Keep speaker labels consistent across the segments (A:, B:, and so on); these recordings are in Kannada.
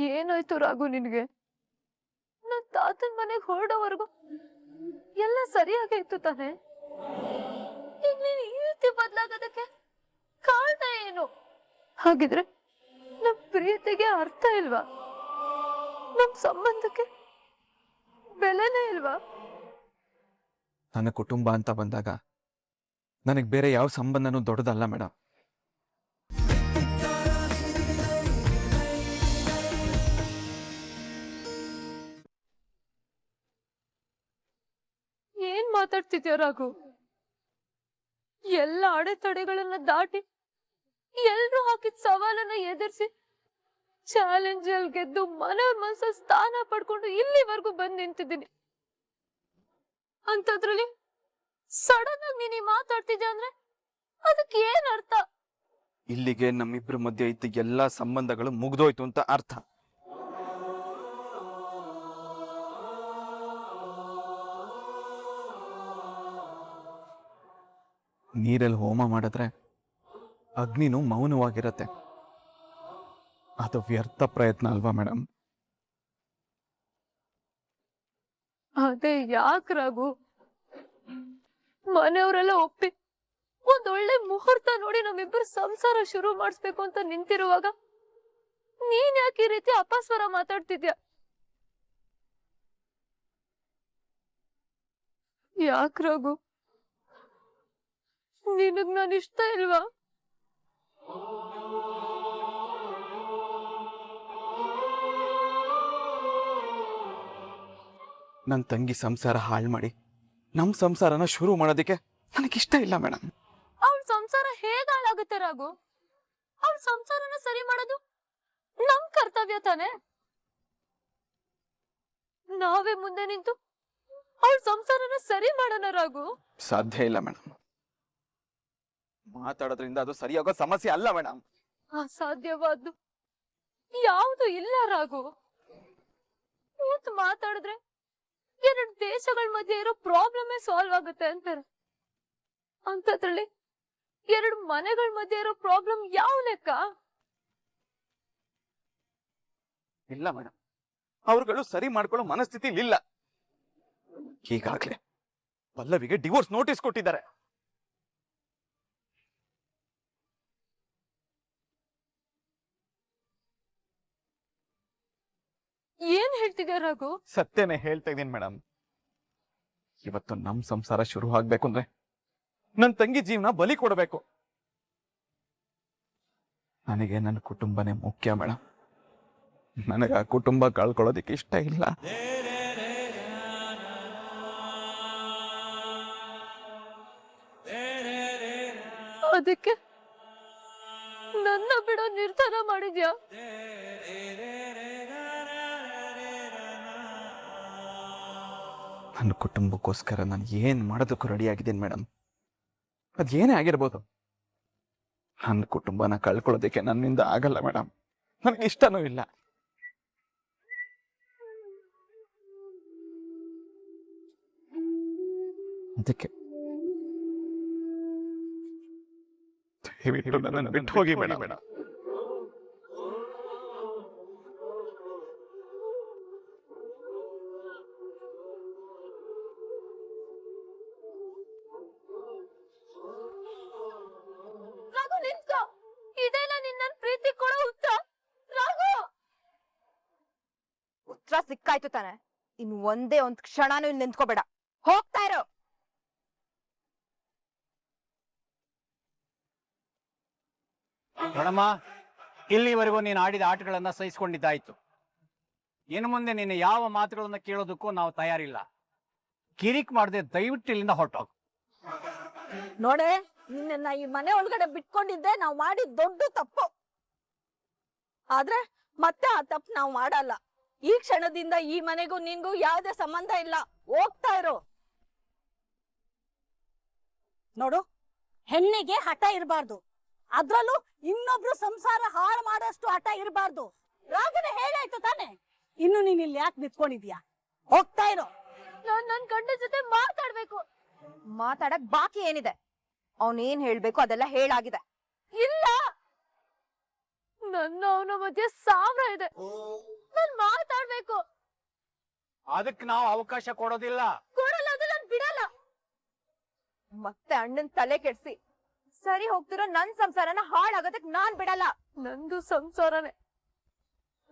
A: ಏನಾಯ್ತು ರಾಘು ನಿನ್ಗೆ? ನನ್ ತಾತನ್ ಮನೆಗ್ ಹೊರಡೋವರೆಗೂ ಎಲ್ಲ ಸರಿಯಾಗಿತ್ತು ತಾನೆ? ಈಗ ನೀನ್ ಈ ರೀತಿ ಬದ್ಲಾಗೋದಕ್ಕೆ ಕಾರಣ ಏನು? ಹಾಗಿದ್ರೆ ನಮ್ ಪ್ರೀತಿಗೆ ಅರ್ಥ ಇಲ್ವಾ? ನಮ್ ಸಂಬಂಧಕ್ಕೆ ಬೆಲೆನೇ ಇಲ್ವಾ?
B: ನನ್ನ ಕುಟುಂಬ ಅಂತ ಬಂದಾಗ ನನಗೆ ಬೇರೆ ಯಾವ ಸಂಬಂಧನೂ ದೊಡ್ಡದಲ್ಲ ಮೇಡಮ್.
A: ಏನ್ ಮಾತಾಡ್ತಿದ್ಯಾ ರಾಘು? ಎಲ್ಲ ಅಡೆತಡೆಗಳನ್ನ ದಾಟಿ ಎಲ್ರು ಹಾಕಿದ ಸವಾಲನ್ನ ಎದುರಿಸಿ ಚಾಲೆಂಜ್ ಅಲ್ಲಿ ಗೆದ್ದು ಮನೆಯವ್ರ ಮನಸ್ಸ ಸ್ಥಾನ ಪಡ್ಕೊಂಡು ಇಲ್ಲಿವರೆಗೂ ಬಂದ್ ನಿಂತಿದ್ದೀನಿ. ಅಂತದ್ರಲ್ಲಿ ಸಡನ್ ಆಗಿ ನೀನ್ ಮಾತಾಡ್ತಿದ್ಯಾ ಅಂದ್ರೆ ಅದಕ್ಕೆ ಏನ್ ಅರ್ಥ?
B: ಇಲ್ಲಿಗೆ ನಮ್ಮಿಬ್ಬರ ಮಧ್ಯೆ ಇದ್ದ ಎಲ್ಲಾ ಸಂಬಂಧಗಳು ಮುಗ್ದೋಯ್ತು ಅಂತ ಅರ್ಥ. ನೀರಲ್ಲಿ ಹೋಮ ಮಾಡಿದ್ರೆ ಅಗ್ನಿನೂ ಮೌನವಾಗಿರತ್ತೆ. ಅದು ವ್ಯರ್ಥ ಪ್ರಯತ್ನ ಅಲ್ವಾ ಮೇಡಮ್?
A: ಅದೇ ಯಾಕೆ ರಾಘು? ಮನೆಯವರೆಲ್ಲ ಒಪ್ಪಿ ಒಂದೊಳ್ಳೆ ಮುಹೂರ್ತ ನೋಡಿ ನಮ್ಮಿಬ್ಬರು ಸಂಸಾರ ಶುರು ಮಾಡಿಸ್ಬೇಕು ಅಂತ ನಿಂತಿರುವಾಗ ನೀನ್ ಯಾಕೆ ಈ ರೀತಿ ಅಪಸ್ವರ ಮಾತಾಡ್ತಿದ್ಯಾ? ಯಾಕೆ ರಾಘು? ನಿನಗ್ ನಾನು ಇಷ್ಟ ಇಲ್ವಾ?
B: ನನ್ನ ತಂಗಿ ಸಂಸಾರ ಹಾಳು ಮಾಡಿ ನಮ್ಮ ಸಂಸಾರನ ಶುರು ಮಾಡೋದಕ್ಕೆ ನನಗಿಷ್ಟ ಇಲ್ಲ ಮೇಡಮ್.
A: ಅವಳ ಸಂಸಾರ ಹೇಗ ಹಾಳಾಗುತ್ತೆ ರಾಘು? ಅವಳ ಸಂಸಾರನ ಸರಿ ಮಾಡೋದು ನಮ್ ಕರ್ತವ್ಯ ತಾನೆ? ನಾವೇ ಮುಂದೆ ನಿಂತು ಅವಳ ಸಂಸಾರನ ಸರಿ ಮಾಡೋಣ ರಾಘು.
B: ಸಾಧ್ಯ ಇಲ್ಲ ಮೇಡಮ್. ಮಾತಾಡೋದ್ರಿಂದ ಅದು ಸರಿಯಾಗೋ ಸಮಸ್ಯೆ ಅಲ್ಲ ಮೇಡಮ್.
A: ಅಸಾಧ್ಯವಾದ್ದು ಯಾವುದು ಇಲ್ಲ ರಾಘು. ಕೂತು ಮಾತಾಡಿದ್ರೆ ಎರಡು ದೇಶಗಳ ಮಧ್ಯೆ ಇರೋ ಪ್ರಾಬ್ಲಮ್ ಸಾಲ್ವ್ ಆಗುತ್ತೆ ಅಂತಾರೆ. ಅಂತದ್ರಲ್ಲಿ ಎರಡು ಮನೆಗಳ ಮಧ್ಯೆ ಇರೋ ಪ್ರಾಬ್ಲಮ್ ಯಾವ ಲೆಕ್ಕ?
B: ಇಲ್ಲ ಮೇಡಮ್, ಅವ್ರುಗಳು ಸರಿ ಮಾಡ್ಕೊಳ್ಳೋ ಮನಸ್ಥಿತಿ ಇಲ್ಲ. ಈಗಾಗ್ಲೇ ಪಲ್ಲವಿಗೆ ಡಿವೋರ್ಸ್ ನೋಟಿಸ್ ಕೊಟ್ಟಿದ್ದಾರೆ.
A: ಏನ್ ಹೇಳ್ತಿದ್ಯಾ ರಾಘು?
B: ಸತ್ಯನೇ ಹೇಳ್ತಾ ಇದೀನಿ ಮೇಡಮ್. ಇವತ್ತು ನಮ್ ಸಂಸಾರ ಶುರು ಆಗ್ಬೇಕು ಅಂದ್ರೆ ನನ್ ತಂಗಿ ಜೀವನ ಬಲಿ ಕೊಡಬೇಕು. ನನಗೆ ನನ್ನ ಕುಟುಂಬನೇ ಮುಖ್ಯ ಮೇಡಮ್. ನನಗೆ ಆ ಕುಟುಂಬ ಕಳ್ಕೊಳ್ಳೋದಿಕ್ಕೆ ಇಷ್ಟ ಇಲ್ಲ.
A: ಅದಕ್ಕೆ ನನ್ನ ಬಿಡೋ ನಿರ್ಧಾರ ಮಾಡಿದ್ಯಾ?
B: ನನ್ನ ಕುಟುಂಬಕ್ಕೋಸ್ಕರ ನಾನು ಏನ್ ಮಾಡೋದಕ್ಕೂ ರೆಡಿ ಆಗಿದ್ದೀನಿ ಮೇಡಮ್. ಅದೇನೇ ಆಗಿರ್ಬೋದು, ನನ್ನ ಕುಟುಂಬನ ಕಳ್ಕೊಳ್ಳೋದಕ್ಕೆ ನನ್ನಿಂದ ಆಗಲ್ಲ ಮೇಡಮ್. ನನಗೆ ಇಷ್ಟನೂ ಇಲ್ಲ. ಅದಕ್ಕೆ ದಯವಿಟ್ಟು ನನ್ನನ್ನು ಬಿಟ್ಟು ಹೋಗಿ ಮೇಡಮ್.
A: ರಾಘು ನಿಂತ್ಕೋ. ಇದೆಲ್ಲ ನಿನ್ನ ಪ್ರೀತಿ ಕೊಡೋ ಉತ್ತರ? ರಾಘು,
C: ಉತ್ತರ ಸಿಕ್ಕಾಯ್ತು ತಾನೆ. ಇನ್ ಒಂದೇ ಒಂದ್ ಕ್ಷಣನೂ ಇಲ್ಲಿ ನಿಂತ್ಕೋಬೇಡ, ಹೋಗ್ತಾ ಇರೋ.
D: ನೋಡಮ್ಮ, ಇಲ್ಲಿವರೆಗೂ ನೀನು ಆಡಿದ ಆಟಗಳನ್ನ ಸಹಿಸಿಕೊಂಡಿದ್ದಾಯ್ತು. ಇನ್ನು ಮುಂದೆ ನೀನು ಯಾವ ಮಾತುಗಳನ್ನ ಕೇಳೋದಕ್ಕೂ ನಾವು ತಯಾರಿಲ್ಲ. ಕಿರಿಕ್ ಮಾಡದೆ ದಯವಿಟ್ಟು ಇಲ್ಲಿಂದ ಹೊರಟೋಗು.
E: ನೋಡೆ, ನಿನ್ನ ಈ ಮನೆ ಒಳಗಡೆ ಬಿಟ್ಕೊಂಡಿದ್ದೆ ನಾವು ಮಾಡಿದ ದೊಡ್ಡ ತಪ್ಪು. ಆದ್ರೆ ಮತ್ತೆ ಆ ತಪ್ಪು ನಾವು ಮಾಡಲ್ಲ. ಈ ಕ್ಷಣದಿಂದ ಈ ಮನೆಗೂ ನಿನ್ಗೂ ಯಾವುದೇ ಸಂಬಂಧ ಇಲ್ಲ. ಹೋಗ್ತಾ ಇರೋ. ನೋಡು, ಹೆಣ್ಣಿಗೆ ಹಠ ಇರಬಾರ್ದು. ಅದ್ರಲ್ಲೂ ಇನ್ನೊಬ್ರು ಸಂಸಾರ ಹಾಳು ಮಾಡೋಷ್ಟು ಹಠ ಇರಬಾರ್ದು. ರಾಘನ ಹೇಗಾಯ್ತು ತಾನೆ? ಇನ್ನು ನೀನ್ ಇಲ್ಲಿ ಯಾಕೆ ನಿಂತ್ಕೊಂಡಿದ್ಯಾ? ಹೋಗ್ತಾ ಇರೋ.
A: ನಾನ್ ನನ್ ಗಂಡ ಜೊತೆ ಮಾತಾಡ್ಬೇಕು.
C: ಮಾತಾಡಕ್ ಬಾಕಿ ಏನಿದೆ? ಅವನೇನ್ ಹೇಳ್ಬೇಕು ಅದೆಲ್ಲ ಹೇಳಾಗಿದೆ.
A: ಇಲ್ಲ, ನನ್ನ ಅವನ ಮಧ್ಯೆ 1000 ಇದೆ. ನಾನ್ ಮಾತಾಡ್ಬೇಕು.
D: ಅದಕ್ಕೆ ನಾವು ಅವಕಾಶ ಕೊಡೋದಿಲ್ಲ.
A: ಕೊಡಲ್ಲ ಅಂದ್ರೆ ನಾನ್ ಬಿಡಲ್ಲ.
C: ಮತ್ತೆ ಅಣ್ಣನ್ ತಲೆ ಕೆಡ್ಸಿ ಸರಿ ಹೋಗ್ತಿರೋ ನನ್ ಸಂಸಾರನ ಹಾಳಾಗೋದಕ್ ನಾನ್ ಬಿಡಲ್ಲ.
A: ನಂದು ಸಂಸಾರನೇ.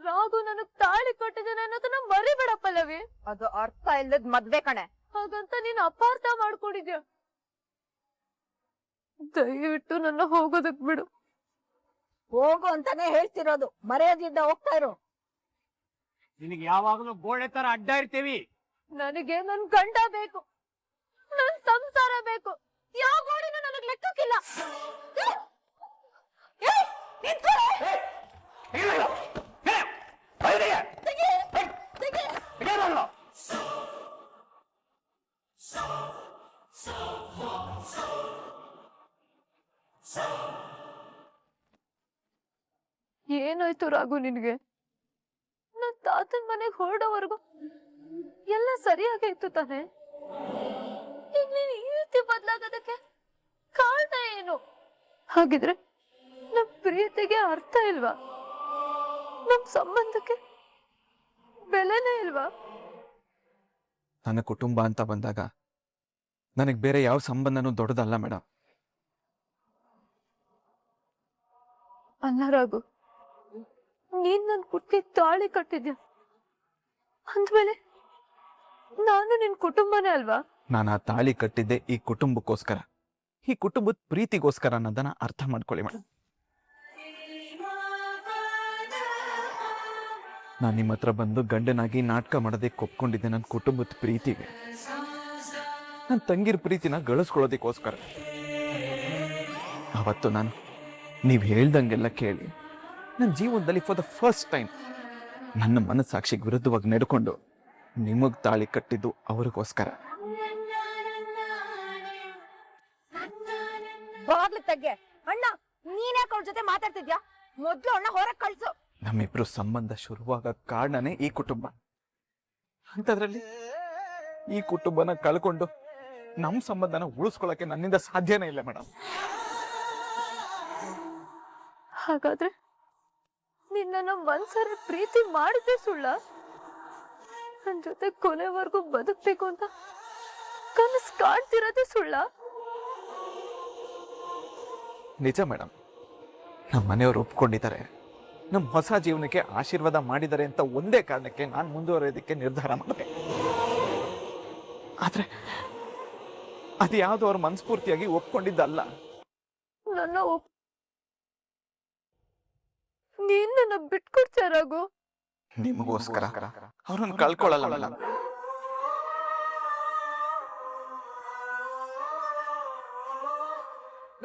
A: ರಾಘು ನನಗ್ ತಾಳಿ ಕಟ್ಟಿದ್ದಾನೆ ಅನ್ನೋದನ್ನ ಮರಿಬೇಡ ಪಲ್ಲವಿ.
C: ಅದು ಅರ್ಥ ಇಲ್ಲದ್ ಮದ್ವೆ ಕಣೆ.
A: ಹಾಗಂತ ನೀನ್ ಅಪಾರ್ಥ ಮಾಡ್ಕೊಂಡಿದ್ಯಾ. ದಯವಿಟ್ಟು ನನ್ನ ಹೋಗೋದಕ್ ಬಿಡು.
E: ಹೋಗು ಅಂತಾನೆ ಹೇಳ್ತಿರೋದು, ಮರ್ಯಾದೆಯಿಂದ ಹೋಗ್ತಾ ಇರು.
D: ನಿನಗೆ ಯಾವಾಗಲೂ ಗೋಡೆ ತರ ಅಡ್ಡ ಇರ್ತೀವಿ.
A: ನನಗೆ ನನ್ ಗಂಡ ಬೇಕು, ನನ್ ಸಂಸಾರ ಬೇಕು. ಯಾವ ಗೋಡಿನೂ ನನಗ್ ಲೆಕ್ಕಕ್ಕಿಲ್ಲ. ಏನಾಯ್ತು ರಾಘು ನಿನ್ಗೆ? ನನ್ ತಾತನ್ ಮನೆಗ್ ಹೊರಡೋವರೆಗೂ ಎಲ್ಲ ಸರಿಯಾಗಿತ್ತು ತಾನೆ. ಈಗ ನೀನ್ ಈ ರೀತಿ ಬದ್ಲಾಗೋದಕ್ಕೆ ಕಾರಣ ಏನು? ಹಾಗಿದ್ರೆ ನಮ್ ಪ್ರೀತಿಗೆ ಅರ್ಥ ಇಲ್ವಾ? ನಮ್ ಸಂಬಂಧಕ್ಕೆ ಬೆಲೆನೇ ಇಲ್ವಾ?
B: ನನ್ನ ಕುಟುಂಬ ಅಂತ ಬಂದಾಗ ನನಗೆ ಬೇರೆ ಯಾವ ಸಂಬಂಧನೂ ದೊಡ್ಡದಲ್ಲ ಮೇಡಮ್.
A: ಅಲ್ಲ ರಾಘು, ನೀನ್ ನನ್ ಕುಟ್ಟಿ ತಾಳಿ ಕಟ್ಟಿದ್ಯಾ ಅಂದ್ಮೇಲೆ ನಾನು ನಿನ್ ಕುಟುಂಬನೇ ಅಲ್ವಾ?
B: ನಾನು ಆ ತಾಳಿ ಕಟ್ಟಿದ್ದೆ ಈ ಕುಟುಂಬಕ್ಕೋಸ್ಕರ, ಈ ಕುಟುಂಬದ ಪ್ರೀತಿಗೋಸ್ಕರ ಅನ್ನೋದನ್ನ ಅರ್ಥ ಮಾಡ್ಕೊಳ್ಳಿ ಮೇಡಮ್. ನಾನು ನಿಮ್ಮ ಹತ್ರ ಬಂದು ಗಂಡನಾಗಿ ನಾಟಕ ಮಾಡೋದಕ್ಕೆ ಒಪ್ಕೊಂಡಿದ್ದೆ ನನ್ನ ಕುಟುಂಬದ ಪ್ರೀತಿಗೆ, ನನ್ನ ತಂಗಿರ ಪ್ರೀತಿನ ಗಳಿಸ್ಕೊಳ್ಳೋದಕ್ಕೋಸ್ಕರ. ಅವತ್ತು ನಾನು ನೀವು ಹೇಳ್ದಂಗೆಲ್ಲ ಕೇಳಿ ನನ್ನ ಜೀವನದಲ್ಲಿ ಫಾರ್ ದ ಫಸ್ಟ್ ಟೈಮ್ ನನ್ನ ಮನಸ್ಸಾಕ್ಷಿಗೆ ವಿರುದ್ಧವಾಗಿ ನಡ್ಕೊಂಡು ನಿಮಗ್ ತಾಳಿ ಕಟ್ಟಿದ್ದು ಅವ್ರಿಗೋಸ್ಕರ.
C: ಬಾಗ್ಲು ತೆಗೆ. ಅಣ್ಣ ನೀನ್ಯಾಕೆ ಅವ್ರ ಜೊತೆ ಮಾತಾಡ್ತಿದ್ಯಾ? ಮೊದ್ಲು ಅಣ್ಣ ಹೊರಗ್ ಕಳ್ಸು.
B: ನಮ್ಮಿಬ್ರು ಸಂಬಂಧ ಶುರುವಾಗ ಕಾರಣನೇ ಈ ಕುಟುಂಬ. ಅಂತದ್ರಲ್ಲಿ ಈ ಕುಟುಂಬನ ಕಳ್ಕೊಂಡು ನಮ್ ಸಂಬಂಧನ ಉಳಿಸ್ಕೊಳಕ್ಕೆ ನನ್ನಿಂದ ಸಾಧ್ಯನೇ ಇಲ್ಲ ಮೇಡಮ್.
A: ಹಾಗಾದ್ರೆ ನಿನ್ನ ಮನ್ಸರ ಪ್ರೀತಿ ಮಾಡಿದ್ದೆ ಸುಳ್ಳ? ನನ್ ಜೊತೆ ಕೊನೆವರೆಗೂ ಬದುಕ್ಬೇಕು ಅಂತ ಕನಸು ಕಾಣ್ತಿರೋದೇ ಸುಳ್ಳ?
B: ನಿಜ ಮೇಡಮ್, ನಮ್ಮ ಮನೆಯವರು ಒಪ್ಕೊಂಡಿದ್ದಾರೆ, ನಮ್ಮ ಹೊಸ ಜೀವನಕ್ಕೆ ಆಶೀರ್ವಾದ ಮಾಡಿದ್ದಾರೆ ಅಂತ ಒಂದೇ ಕಾರಣಕ್ಕೆ ನಾನು ಮುಂದುವರೆಯೋದಕ್ಕೆ ನಿರ್ಧಾರ ಮಾಡಿದೆ. ಆದ್ರೆ ಅದು ಯಾವುದು ಅವ್ರ ಮನಸ್ಫೂರ್ತಿಯಾಗಿ ಒಪ್ಕೊಂಡಿದ್ದಲ್ಲ.
A: ನನ್ನ ನೀನ್ ನನ್ನ ಬಿಟ್ಕೊಡ್ತೀಯ ರಾಘು?
B: ನಿಮಗೋಸ್ಕರ ಅವ್ರನ್ನ ಕಳ್ಕೊಳ್ಳಲ್ಲ ಮೇಡಮ್.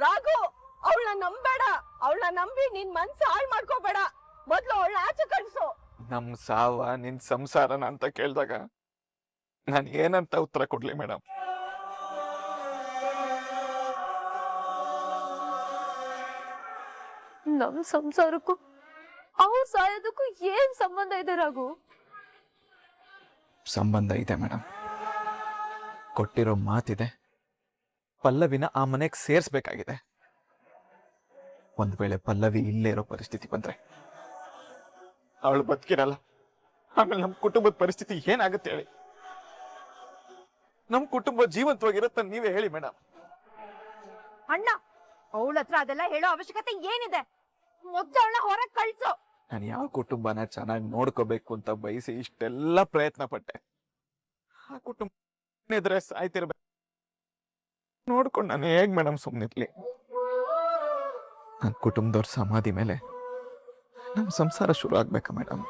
E: ರಾಘು, ಅವಳನ್ನ ನಂಬೇಡ. ಅವಳನ್ನ ನಂಬಿ ನಿನ್ ಮನ್ಸು ಹಾಳು ಮಾಡ್ಕೋಬೇಡ. ಮೊದ್ಲು ಅವಳನ್ನ ಆಚೆ ಕಳ್ಸು.
B: ನಮ್ ಸಾವ ನಿನ್ ಸಂಸಾರನ ಅಂತ ಕೇಳಿದಾಗ ನಾನು ಏನಂತ ಉತ್ತರ ಕೊಡ್ಲಿ ಮೇಡಮ್?
A: ನಮ್ ಸಂಸಾರಕ್ಕೂ ಅವ್ರ ಸಾಯೋದಕ್ಕೂ ಏನ್ ಸಂಬಂಧ ಇದೆ ರಾಘು?
B: ಸಂಬಂಧ ಇದೆ ಮೇಡಮ್. ಕೊಟ್ಟಿರೋ ಮಾತಿದೆ, ಪಲ್ಲವಿನ ಆ ಮನೆಗೆ ಸೇರ್ಸ್ಬೇಕಾಗಿದೆ. ಒಂದ್ ವೇಳೆ ಪಲ್ಲವಿ ಇಲ್ಲೇ ಇರೋ ಪರಿಸ್ಥಿತಿ ಬಂದ್ರೆ ಅವಳು ಬದುಕಿರಲ್ಲ. ಆಮೇಲೆ ನಮ್ ಕುಟುಂಬದ ಪರಿಸ್ಥಿತಿ ಏನಾಗುತ್ತೆ ಹೇಳಿ? ನಮ್ ಕುಟುಂಬ ಜೀವಂತವಾಗಿರತ್ತ ನೀವೇ ಹೇಳಿ ಮೇಡಮ್.
C: ಅಣ್ಣ ಅವಳ ಹತ್ರ ಅದೆಲ್ಲ ಹೇಳೋ ಅವಶ್ಯಕತೆ ಏನಿದೆ? ಮೊದ್ಲು ಅವಳನ್ನ ಹೊರಗ್ ಕಳ್ಸು.
B: ನಾನು ಯಾವ ಕುಟುಂಬನ ಚೆನ್ನಾಗಿ ನೋಡ್ಕೋಬೇಕು ಅಂತ ಬಯಸಿ ಇಷ್ಟೆಲ್ಲ ಪ್ರಯತ್ನ ಪಟ್ಟೆ. ಆ ಕುಟುಂಬ ಎದುರೇ ಸಾಯ್ತಿರ್ಬೇಕು ನೋಡ್ಕೊಂಡು ನಾನು ಹೇಗ್ ಮೇಡಮ್ ಸುಮ್ಮನಿರ್ಲಿ? ನನ್ನ ಕುಟುಂಬದವ್ರ ಸಮಾಧಿ ಮೇಲೆ ನಮ್ಮ ಸಂಸಾರ ಶುರು ಆಗ್ಬೇಕಾ ಮೇಡಮ್?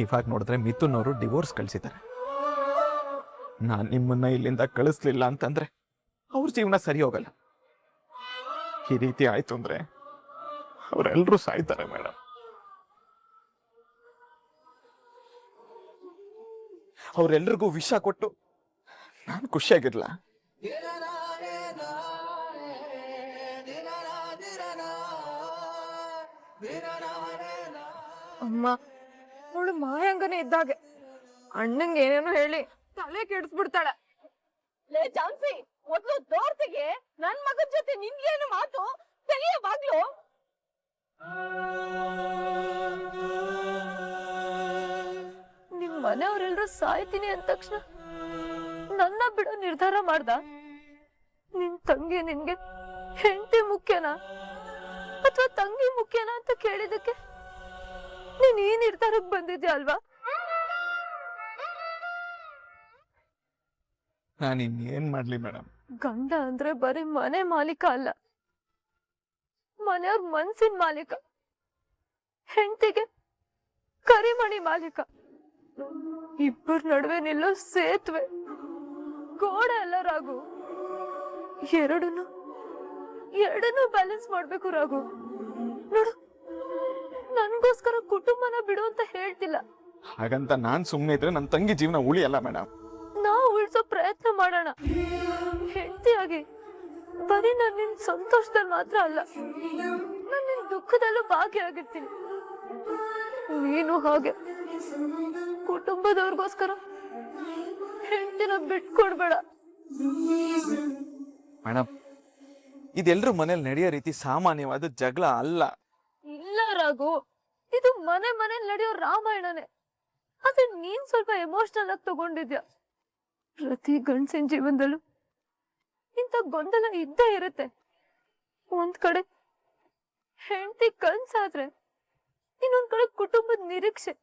B: ಇವಾಗ ನೋಡಿದ್ರೆ ಮಿಥುನ್ ಅವರು ಡಿವೋರ್ಸ್ ಕಳಿಸಿದ್ದಾರೆ. ನಾನು ನಿಮ್ಮನ್ನ ಇಲ್ಲಿಂದ ಕಳಿಸ್ಲಿಲ್ಲ ಅಂತಂದ್ರೆ ಅವ್ರ ಜೀವನ ಸರಿ ಹೋಗಲ್ಲ. ಈ ರೀತಿ ಆಯ್ತು ಅಂದ್ರೆ ಅವರೆಲ್ಲರೂ ಸಾಯ್ತಾರೆ ಮೇಡಮ್. ಅವರೆಲ್ರಿಗೂ ವಿಷ ಕೊಟ್ಟು ನಾನು ಖುಷಿಯಾಗಿರ್ಲ?
C: ಅಮ್ಮ ಅವಳು ಮಾಯಾಂಗನೆ ಇದ್ದಾಗೆ. ಅಣ್ಣಂಗೆ ಏನೇನೋ ಹೇಳಿ ತಲೆ ಕೆಡಿಸ್ಬಿಡ್ತಾಳೆ.
E: ಲೇ ಚಾನ್ಸಿ, ಮೊದ್ಲು ದೋರ್ತಿಗೆ ನನ್ ಮಗನ್ ಜೊತೆ ನಿನ್ಗೇನು ಮಾತು? ತೆಗಿಯ ಬಾಗ್ಲು.
A: ನಿಮ್ ಮನೆಯವರೆಲ್ಲರೂ ಸಾಯ್ತೀನಿ ಅಂದ ತಕ್ಷಣ ನನ್ನ ಬಿಡೋ ನಿರ್ಧಾರ ಮಾಡ್ದ? ನಿನ್ ತಂಗಿ ನಿನ್ಗೆ ಹೆಂಡತಿ ಮುಖ್ಯನಾ ಅಥವಾ ತಂಗಿ ಮುಖ್ಯನಾ ಅಂತ ಕೇಳಿದಕ್ಕೆ ನೀನ್ ಈ ನಿರ್ಧಾರಕ್ಕೆ ಬಂದಿದ್ಯಾ ಅಲ್ವಾ?
B: ನಾನು ಇನ್ನೇನ್ ಮಾಡ್ಲಿ ಮೇಡಮ್?
A: ಗಂಡ ಅಂದ್ರೆ ಬರೀ ಮನೆ ಮಾಲೀಕ ಅಲ್ಲ, ಮನೆಯವ್ರ ಮನ್ಸಿನ ಮಾಲೀಕ, ಹೆಂಡತಿಗೆ ಕರಿಮಣಿ ಮಾಲೀಕ, ಇಬ್ಬರ ನಡುವೆ ನಿಲ್ಲೋ ಸೇತುವೆ, ಗೋಡೆ ಅಲ್ಲ ರಾಘು. ಎರಡನ್ನು ಬ್ಯಾಲೆನ್ಸ್ ಮಾಡ್ಬೇಕು ರಾಘು. ನೋಡು, ನನ್ಗೋಸ್ಕರ ಕುಟುಂಬನ ಬಿಡು ಅಂತ ಹೇಳ್ತಿಲ್ಲ.
B: ಹಾಗಂತ ನಾನ್ ಸುಮ್ನೆ ಇದ್ರೆ ನನ್ನ ತಂಗಿ ಜೀವನ ಉಳಿಯಲ್ಲ ಮೇಡಮ್.
A: ನಾವು ಉಳಿಸೋ ಪ್ರಯತ್ನ ಮಾಡೋಣ. ಹೆಂಡತಿಯಾಗಿ ಬರೀ ನಾನು ನಿನ್ ಸಂತೋಷದಲ್ಲಿ ಮಾತ್ರ ಅಲ್ಲ, ನಾನು ನಿನ್ ದುಃಖದಲ್ಲೂ ಭಾಗಿಯಾಗಿರ್ತೀನಿ. ನೀನು ಹಾಗೆ ಕುಟುಂಬದವ್ರಿಗೋಸ್ಕರ ಹೆಂಡತಿನ ಬಿಟ್ಕೊಡ್ಬೇಡ.
B: ಮೇಡಮ್, ಇದೆಲ್ಲರೂ ಮನೇಲಿ ನಡೆಯೋ ರೀತಿ ಸಾಮಾನ್ಯವಾದ ಜಗಳ ಅಲ್ಲ.
A: ಇಲ್ಲ ರಾಘು, ಇದು ಮನೇಲಿ ನಡೆಯೋ ರಾಮಾಯಣನೇ. ಆದ್ರೆ ನೀನ್ ಸ್ವಲ್ಪ ಎಮೋಷನಲ್ ಆಗಿ ತಗೊಂಡಿದ್ಯಾ. ಪ್ರತಿ ಗಂಡಸಿನ ಜೀವನದಲ್ಲೂ ಇಂಥ ಗೊಂದಲ ಇದ್ದೇ ಇರುತ್ತೆ. ಒಂದ್ ಕಡೆ ಹೆಂಡತಿ ಕನ್ಸಾದ್ರೆ ಇನ್ನೊಂದ್ ಕಡೆ ಕುಟುಂಬದ ನಿರೀಕ್ಷೆ.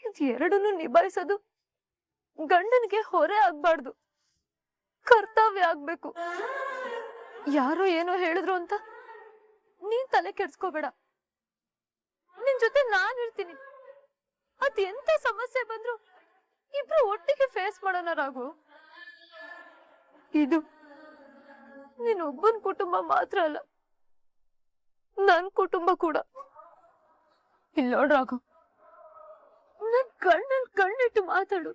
A: ಇದೆರಡನ್ನು ನಿಭಾಯಿಸೋದು ಗಂಡನಿಗೆ ಹೊರೆ ಆಗ್ಬಾರ್ದು, ಕರ್ತವ್ಯ ಆಗ್ಬೇಕು. ಯಾರೋ ಏನೋ ಹೇಳಿದ್ರು ಅಂತ ನೀನ್ ತಲೆ ಕೆಡ್ಸ್ಕೋಬೇಡ. ನಿನ್ ಜೊತೆ ನಾನ್ ಇರ್ತೀನಿ. ಅದ್ ಎಂತ ಸಮಸ್ಯೆ ಬಂದ್ರು ಇಬ್ರು ಒಟ್ಟಿಗೆ ಫೇಸ್ ಮಾಡೋಣ ರಾಘು. ಇದು ನೀನ್ ಒಬ್ಬನ್ ಕುಟುಂಬ ಮಾತ್ರ ಅಲ್ಲ, ನನ್ ಕುಟುಂಬ ಕೂಡ. ಇಲ್ಲ ನೋಡ್ ರಾಘು, ನನ್ ಕಣ್ಣಿಟ್ಟು ಮಾತಾಡು.